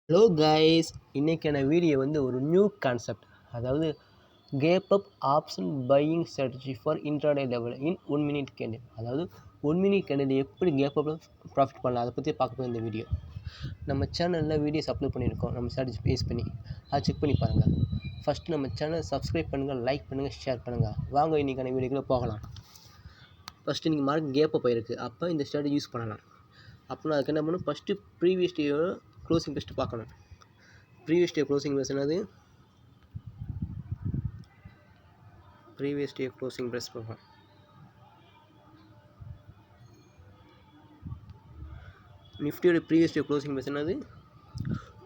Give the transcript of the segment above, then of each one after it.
Hello guys, இன்றைக்கான video வந்து ஒரு நியூ கான்செப்ட். அதாவது gap up option buying strategy for intraday level in 1 minute candle. அதாவது 1 minute candle எப்படி கேப் அப்பில் ப்ராஃபிட் பண்ணலாம், அதை பற்றி பார்க்க போய் இந்த வீடியோ. நம்ம சேனலில் வீடியோஸ் அப்லோட் பண்ணியிருக்கோம், நம்ம ஸ்ட்ராட்டஜி பேஸ் பண்ணி. அதை செக் பண்ணி பாருங்கள். ஃபஸ்ட்டு நம்ம சேனலை சப்ஸ்கிரைப் பண்ணுங்கள், லைக் பண்ணுங்கள், ஷேர் பண்ணுங்கள். வாங்க இன்றைக்கான வீடியோக்குள்ளே போகலாம். ஃபஸ்ட்டு நீங்கள் மார்க் கேப் அப் ஆயிருக்கு, அப்போ இந்த ஸ்ட்ராட்டஜி யூஸ் பண்ணலாம். அப்படின்னா அதுக்கு என்ன பண்ணணும், ஃபஸ்ட்டு ப்ரீவியஸ் டேயோட க்ளோசிங் பெஸ்ட்டு பார்க்கணும். ப்ரீவியஸ் டே க்ளோசிங் ப்ரைஸ் என்னது? ப்ரீவியஸ் டே க்ளோசிங் ப்ரைஸ் பார்ப்போம். நிஃப்டியோட ப்ரீவியஸ் டே க்ளோசிங் ப்ரைஸ் என்னது?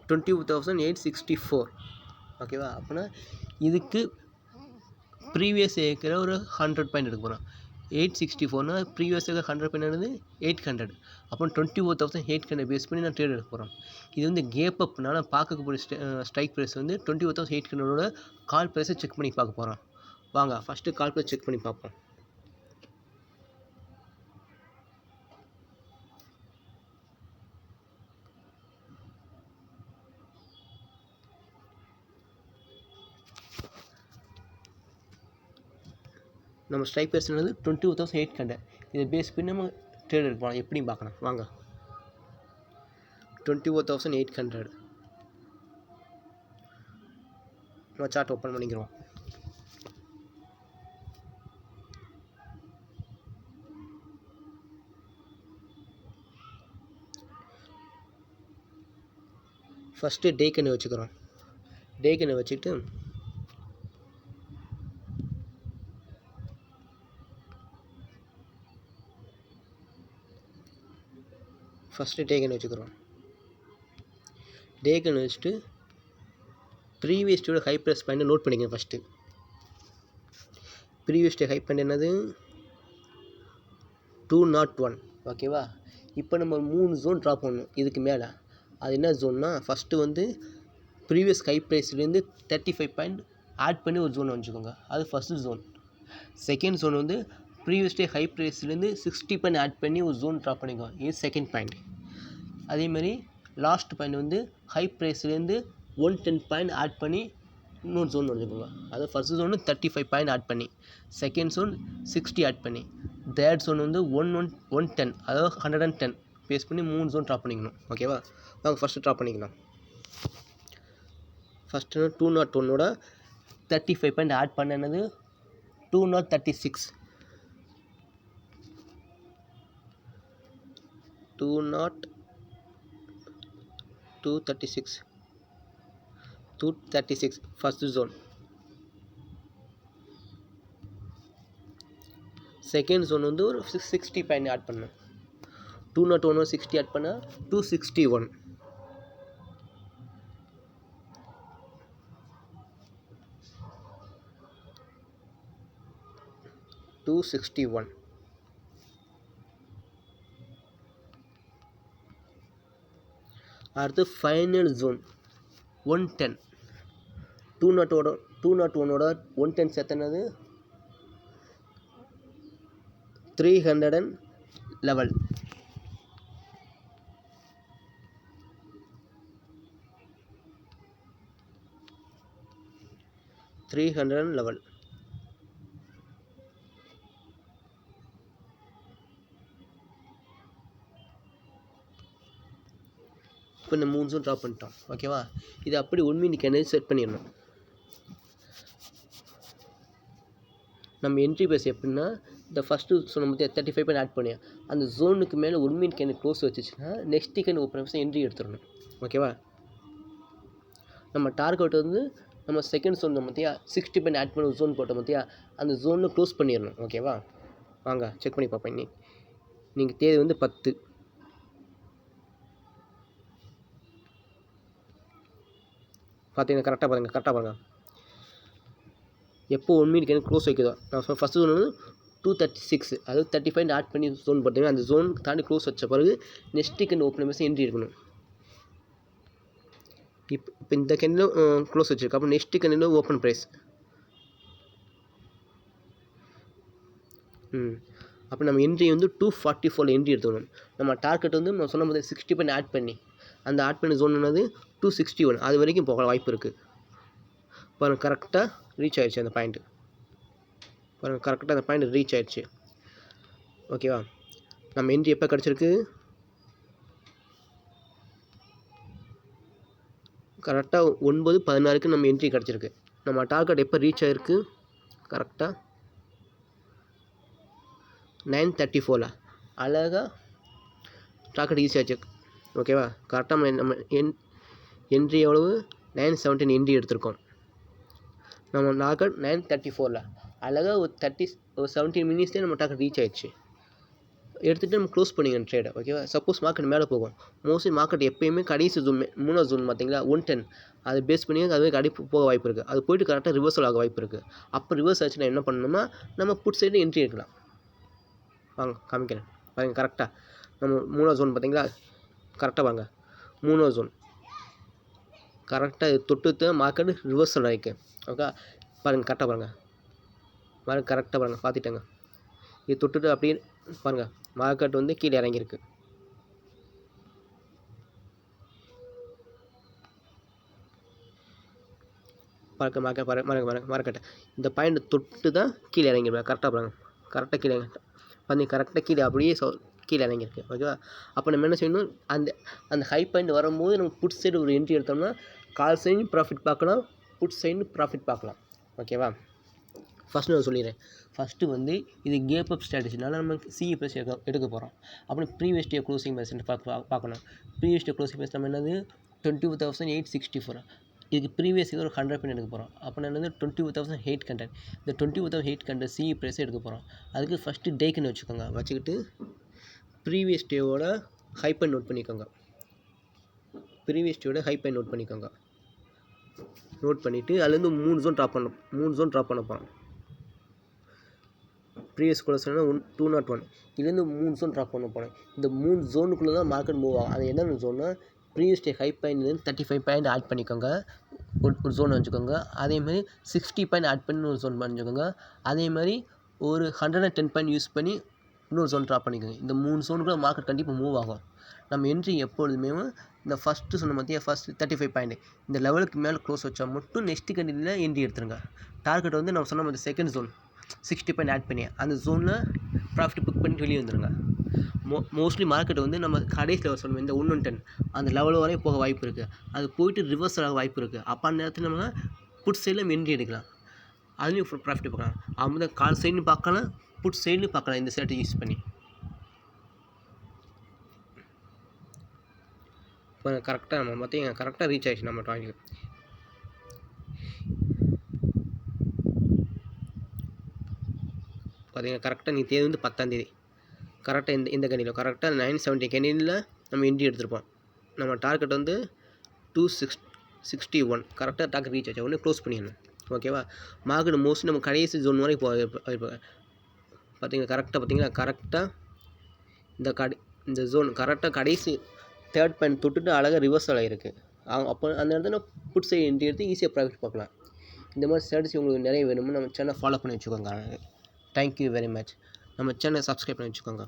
20,864. ஓகேவா? அப்படின்னா இதுக்கு ப்ரீவியஸ் இருக்கிற ஒரு 100 பாயிண்ட் எடுக்க போகிறோம். 864னா ப்ரீவியஸ் இருக்கிற 100 பாயிண்ட் என்னது? 800. அப்போ 24,800 பேஸ் பண்ணி நான் ட்ரேட் எடுக்க போகிறோம். இது வந்து கேப் அப்னால பார்க்கக்கூடிய ஸ்ட்ரைக் ப்ரைஸ் வந்து 24,800ஓட கால் ப்ரைஸை செக் பண்ணி பார்க்க போகிறோம். வாங்க ஃபஸ்ட்டு கால் ப்ரைஸ் செக் பண்ணி பார்ப்போம். நம்ம ஸ்ட்ரைக் ப்ரைஸ் என்னது? 21,800. இதை பேஸ் பண்ணி நம்ம ட்ரேட் எடுக்க போகலாம். எப்படியும் பார்க்கலாம். வாங்க 24,800 நம்ம சார்ட் ஓப்பன் பண்ணிக்கிறோம். ஃபஸ்ட்டு டே கண்ணு வச்சுக்கிறோம். டே கண்ணு வச்சுக்கிட்டு ஃபஸ்ட்டு டே கண்ணு வச்சுக்கிறோம். டே கண்ணு வச்சுட்டு ப்ரீவியஸ் டேயோட ஹை ப்ரைஸ் பாயிண்ட் நோட் பண்ணிக்கங்க. First previous day high point என்னது? 201. ஓகேவா? இப்போ நம்ம 3 ஜோன் ட்ராப் பண்ணணும் இதுக்கு மேலே. அது என்ன ஜோன்னா, ஃபஸ்ட்டு வந்து ப்ரீவியஸ் ஹை ப்ரைஸ்லேருந்து 35 பாயிண்ட் ஆட் பண்ணி ஒரு ஜோன் வச்சுக்கோங்க. அது ஃபஸ்ட்டு ஜோன். செகண்ட் ஜோன் வந்து ப்ரீவியஸ் டே ஹை ப்ரைஸ்லேருந்து 60 பாயிண்ட் ஆட் பண்ணி ஒரு ஜோன் ட்ராப் பண்ணிக்கோங்க. இது செகண்ட் பாயிண்ட். அதேமாதிரி லாஸ்ட் பாயிண்ட் வந்து ஹை ப்ரைஸ்லேருந்து 110 பாயிண்ட் ஆட் பண்ணி இன்னொரு ஜோன் வச்சுக்கோங்க. அது ஃபஸ்ட் ஜோன் 35 பாயிண்ட் ஆட் பண்ணி, செகண்ட் ஜோன் 60 ஆட் பண்ணி, தேர்ட் ஜோன் வந்து 110, அதாவது 110 பேஸ் பண்ணி 3 ஜோன் ட்ராப் பண்ணிக்கணும். ஓகேவா? வாங்க ஃபஸ்ட்டு ட்ராப் பண்ணிக்கலாம். ஃபஸ்ட்டு 201ஓட 35 பாயிண்ட் ஆட் பண்ணது 236. 236 ஃபஸ்ட் ஜோன். செகண்ட் ஜோன் வந்து ஒரு 60 பாயிண்ட் ஆட் பண்ணேன். 201 60 ஆட் பண்ண 261. அடுத்து ஃபைனல் ஜோன் 110. 201ஓட 110 சேர்த்தனது 311. இப்போ இந்த 3 ஜோன் ட்ராப் பண்ணிட்டோம். ஓகேவா? இது அப்படி 1 மினிட் கேண்டில் செட் பண்ணிடணும். நம்ம என்ட்ரி பேஸ் எப்படின்னா, இந்த ஃபஸ்ட்டு சொன்ன பற்றி 35 பாயிண்ட் ஆட் பண்ணி அந்த ஜோனுக்கு மேலே 1 மினிட் கேண்டில் க்ளோஸ் வச்சுச்சுன்னா next candle open of entry எடுத்துடணும். ஓகேவா? நம்ம டார்கெட் வந்து நம்ம செகண்ட் ஜோன் பார்த்தியா 60 பாயிண்ட் ஆட் பண்ணி ஒரு ஜோன் போட்டோம் பார்த்தியா, அந்த ஜோனில் க்ளோஸ் பண்ணிடணும். ஓகேவா? வாங்க செக் பண்ணி பார்ப்பேன். நீங்கள் தேதி வந்து 10. பார்த்தீங்கன்னா கரெக்டாக பாருங்கள். எப்போ 1 மினிட் கேண்டில் க்ளோஸ் வைக்குதோ, நான் ஃபஸ்ட்டு ஜோன் வந்து 236, அதாவது 30 பாயிண்ட் ஆட் பண்ணி ஜோன் போட்டீங்கன்னா அந்த ஜோன் தாண்டி க்ளோஸ் வச்ச பிறகு நெக்ஸ்ட் கேண்டில் ஓப்பன் பேசி என்ட்ரி எடுக்கணும். இப்போ இந்த கேண்டிலும் க்ளோஸ் வச்சுருக்கு. அப்போ நெக்ஸ்ட் கேண்டில் ஓப்பன் ப்ரைஸ். அப்போ நம்ம என்ட்ரி வந்து 244 என்ட்ரி எடுத்துக்கணும். நம்ம டார்கெட் வந்து நம்ம சொன்ன போது 60 பாயிண்ட் ஆட் பண்ணி அந்த ஆட் பண்ண ஜோன் என்னது 261, அது வரைக்கும் போக வாய்ப்பு இருக்குது. பாருங்கள் கரெக்டாக ரீச் ஆயிடுச்சு அந்த பாயிண்ட்டு. பாருங்கள் கரெக்டாக அந்த பாயிண்ட் ரீச் ஆயிடுச்சு. ஓகேவா, நம்ம என்ட்ரி எப்போ கிடச்சிருக்கு, கரெக்டாக 9:16 நம்ம என்ட்ரி கிடச்சிருக்கு. நம்ம டார்கெட் எப்போ ரீச் ஆகிருக்கு, கரெக்டாக 9:34 அழகாக டார்கெட் ஈஸி ஆச்சு. ஓகேவா, கரெக்டாக நம்ம என்ட்ரி எவ்வளவு 9:17 என்ட்ரி எடுத்திருக்கோம். நம்ம டார்கெட் 9:34 அழகாக ஒரு 17 மினிட்ஸ்லேயே நம்ம டார்கெட் ரீச் ஆயிடுச்சு. எடுத்துகிட்டு நம்ம க்ளோஸ் பண்ணிங்க ட்ரேடை. ஓகேவா, சப்போஸ் மார்க்கெட் மேலே போகும், மோஸ்ட்லி மார்க்கெட் எப்போயுமே கடைசி ஜோன் 3வது ஜோன் பார்த்தீங்களா 110, அதை பேஸ் பண்ணி அதுவே கடை போக வாய்ப்பு இருக்குது. அது போய்ட்டு கரெக்டாக ரிவர்சல் ஆக வாய்ப்பு இருக்குது. அப்போ ரிவர்ஸ் ஆச்சுன்னா என்ன பண்ணணும்னா நம்ம புட் சைடு என்ட்ரி எடுக்கலாம். வாங்க காமிக்கிறேன் பாருங்கள். கரெக்டாக நம்ம 3வது ஜோன் பார்த்தீங்களா, கரெக்டாக வாங்க 3வது ஜோன் கரெக்டாக தொட்டு மார்க்கெட் ரிவர்சல் ஆகிருக்கு. ஓகே பாருங்கள், கரெக்டாக பாருங்கள் கரெக்டாக பாருங்கள், பார்த்துட்டேங்க. இது தொட்டுட்டு அப்படியே பாருங்கள் மார்க்கெட் வந்து கீழே இறங்கியிருக்கு. மார்க்கெட்டை இந்த பாயிண்ட் தொட்டு தான் கீழே இறங்கிருப்பேன். கரெக்டாக பாருங்கள், கரெக்டாக கீழே கரெக்டாக கீழே அப்படியே கீழே இறங்கியிருக்கு. ஓகேவா, அப்போ நம்ம என்ன செய்யணும், அந்த ஹை பாயிண்ட் வரும்போது நம்ம புட் சைடு ஒரு என்ட்ரி எடுத்தோம்னா கால் சைடு ப்ராஃபிட் பார்க்கலாம், புட் சைடு ப்ராஃபிட் பார்க்கலாம். ஓகேவா, ஃபஸ்ட்டு நான் சொல்லிடுறேன். ஃபஸ்ட்டு வந்து இது கேப் அப் ஸ்ட்ராட்டஜினால நம்ம சிஇ ப்ரைஸ் எடுக்க போகிறோம். அப்புறம் ப்ரீவியஸ் டே க்ளோசிங் ப்ரைஸ் பார்க்கணும். ப்ரீவியஸ் டே க்ளோசிங் ப்ரைஸ் நம்ம என்னது 22,864. இதுக்கு ப்ரீவியஸ் ஒரு 100 எடுக்க போகிறோம். அப்போ என்னது 21,800. இந்த 21,800 சிஇ ப்ரைஸை எடுக்க போகிறோம். அதுக்கு ஃபஸ்ட்டு டேக்குன்னு வச்சுக்கிட்டு ப்ரீவியஸ் டேவோட ஹை பாயிண்ட் நோட் பண்ணிக்கோங்க. நோட் பண்ணிவிட்டு அதுலேருந்து 3 ஜோன் ட்ராப் பண்ண போகிறோம். ப்ரீவியஸ் க்ளோஸ்னா 201, இதுலேருந்து 3 ஜோன் ட்ராப் பண்ண போகிறேன். இந்த 3 ஜோனுக்குள்ளே தான் மார்க்கெட் மூவ் ஆகும். அது என்னென்ன ஜோன்னா ப்ரீவியஸ் டே ஹை பாயிண்ட்லேருந்து 35 பாயிண்ட் ஆட் பண்ணிக்கோங்க, ஒரு ஜோன் வச்சுக்கோங்க. அதேமாதிரி 60 பாயிண்ட் ஆட் பண்ணி ஒரு ஜோன் பண்ணிக்கோங்க. அதேமாதிரி ஒரு 110 பாயிண்ட் யூஸ் பண்ணி இன்னொரு ஜோன் ட்ராப் பண்ணிக்கோங்க. இந்த 3 ஜோனுக்குள்ளே மார்க்கெட் கண்டிப்பாக மூவ் ஆகும். நம்ம என்ட்ரி எப்பொழுதுமே இந்த ஃபஸ்ட்டு சொன்ன பார்த்தியா, ஃபஸ்ட்டு 35 பாயிண்ட் இந்த லெவலுக்கு மேலே க்ளோஸ் வச்சா மட்டும் நெக்ஸ்ட் கண்டினியில் என்ட்ரி எடுத்துருங்க. டார்கெட் வந்து நம்ம சொன்ன மாதிரி செகண்ட் ஜோன் 60 பாயிண்ட் ஆட் பண்ணி அந்த ஜோனில் ப்ராஃபிட் புக் பண்ணி வெளியே வந்துடுங்க. மோஸ்ட்லி மார்க்கெட் வந்து நம்ம கடைசி லெவல் சொன்னோம் இந்த 110 அந்த லெவல் வரையும் போக வாய்ப்பு இருக்குது. அது போயிட்டு ரிவர்ஸ் ஆக வாய்ப்பு இருக்குது. அப்போ அந்த நேரத்தில் நம்ம புட் சைடில் என்ட்ரி எடுக்கலாம், அதுலேயும் ப்ராஃபிட் பார்க்கலாம். அவங்க கால் சைடுன்னு பார்க்கலாம், புட் சைடுன்னு பார்க்கலாம். இந்த ஸ்ட்ராட்டஜி யூஸ் பண்ணி இப்போ கரெக்டாக நம்ம பார்த்தீங்கன்னா கரெக்டாக ரீச் ஆகிடுச்சு நம்ம டார்கெட். பார்த்தீங்கன்னா கரெக்டாக நீ தேதி வந்து 10ஆம் தேதி கரெக்டாக இந்த கண்டியில் கரெக்டாக 970 கண்டியில் நம்ம என்ட்ரி எடுத்திருப்போம். நம்ம டார்கெட் வந்து 261 கரெக்டாக டார்கெட் ரீச் ஆச்சு. உடனே க்ளோஸ் பண்ணிடணும். ஓகேவா, மார்க்கெட் மோஸ்ட்லி நம்ம கடைசி ஜோன் வரைக்கும் பார்த்தீங்கன்னா கரெக்டாக இந்த ஜோன் கரெக்டாக கடைசி 3rd பாயிண்ட் தொட்டுட்டு அழகாக ரிவர்சல் ஆகிருக்கு. அப்போ அந்த இடத்துல புட் சைடு என்ட்ரி எடுத்து ஈஸியாக ப்ராஃபிட் பார்க்கலாம். இந்த மாதிரி ஸ்ட்ராட்டஜி உங்களுக்கு நிறைய வேணும்னு நம்ம சேனலை ஃபாலோ பண்ணி வச்சுக்கோங்க. Thank you very much. நம்ம சேனலை சப்ஸ்கிரைப் பண்ணி வச்சுக்கோங்க.